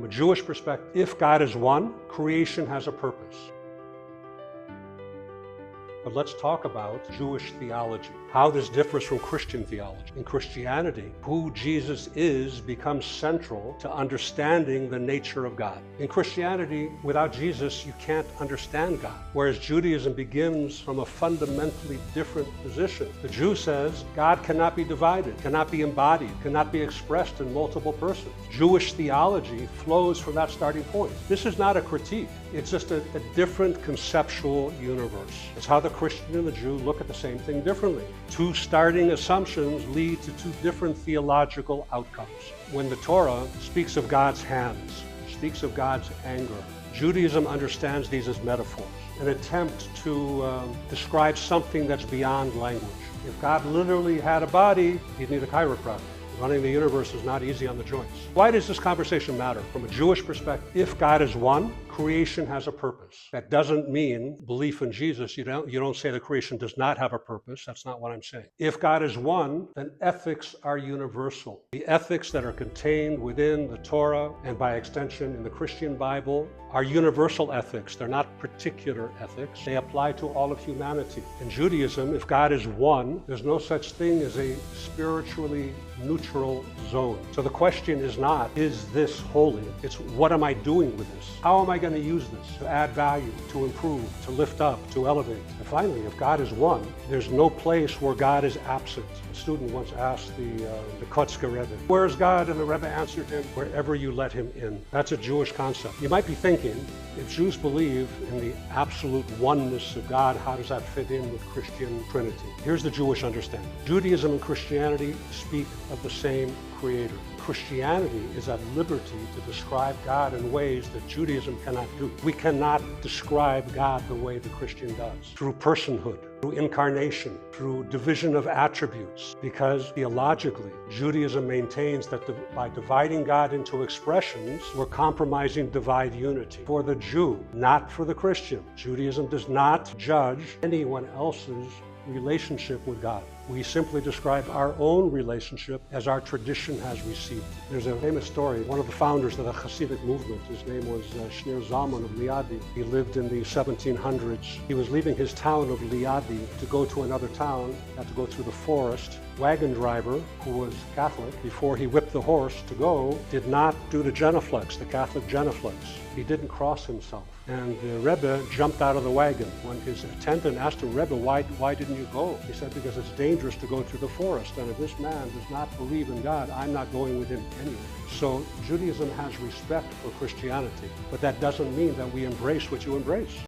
From a Jewish perspective, if God is one, creation has a purpose. But let's talk about Jewish theology, how this differs from Christian theology. In Christianity, who Jesus is becomes central to understanding the nature of God. In Christianity, without Jesus, you can't understand God. Whereas Judaism begins from a fundamentally different position. The Jew says God cannot be divided, cannot be embodied, cannot be expressed in multiple persons. Jewish theology flows from that starting point. This is not a critique. It's just a different conceptual universe. It's how the Christian and the Jew look at the same thing differently. Two starting assumptions lead to two different theological outcomes. When the Torah speaks of God's hands, speaks of God's anger, Judaism understands these as metaphors, an attempt to describe something that's beyond language. If God literally had a body, he'd need a chiropractor. Running the universe is not easy on the joints. Why does this conversation matter? From a Jewish perspective, if God is one, creation has a purpose. That doesn't mean belief in Jesus. You don't say that creation does not have a purpose. That's not what I'm saying. If God is one, then ethics are universal. The ethics that are contained within the Torah and by extension in the Christian Bible are universal ethics. They're not particular ethics. They apply to all of humanity. In Judaism, if God is one, there's no such thing as a spiritually neutral zone. So the question is not, is this holy? It's, what am I doing with this? How am I going to use this to add value, to improve, to lift up, to elevate? And finally, if God is one, there's no place where God is absent. A student once asked the Kotzker Rebbe, where is God? And the Rebbe answered him, wherever you let him in. That's a Jewish concept. You might be thinking, if Jews believe in the absolute oneness of God, how does that fit in with Christian Trinity? Here's the Jewish understanding. Judaism and Christianity speak of the same Creator. Christianity is at liberty to describe God in ways that Judaism cannot do. We cannot describe God the way the Christian does, through personhood, through incarnation, through division of attributes, because theologically, Judaism maintains that by dividing God into expressions, we're compromising divine unity. For the Jew, not for the Christian. Judaism does not judge anyone else's relationship with God. We simply describe our own relationship as our tradition has received. There's a famous story. One of the founders of the Hasidic movement, his name was Shneur Zalman of Liadi. He lived in the 1700s. He was leaving his town of Liadi to go to another town, had to go through the forest. Wagon driver, who was Catholic, before he whipped the horse to go, did not do the genuflex, the Catholic genuflex. He didn't cross himself. And the Rebbe jumped out of the wagon. When his attendant asked him, Rebbe, why didn't you go? He said, because it's dangerous to go through the forest. And if this man does not believe in God, I'm not going with him anyway. So Judaism has respect for Christianity, but that doesn't mean that we embrace what you embrace.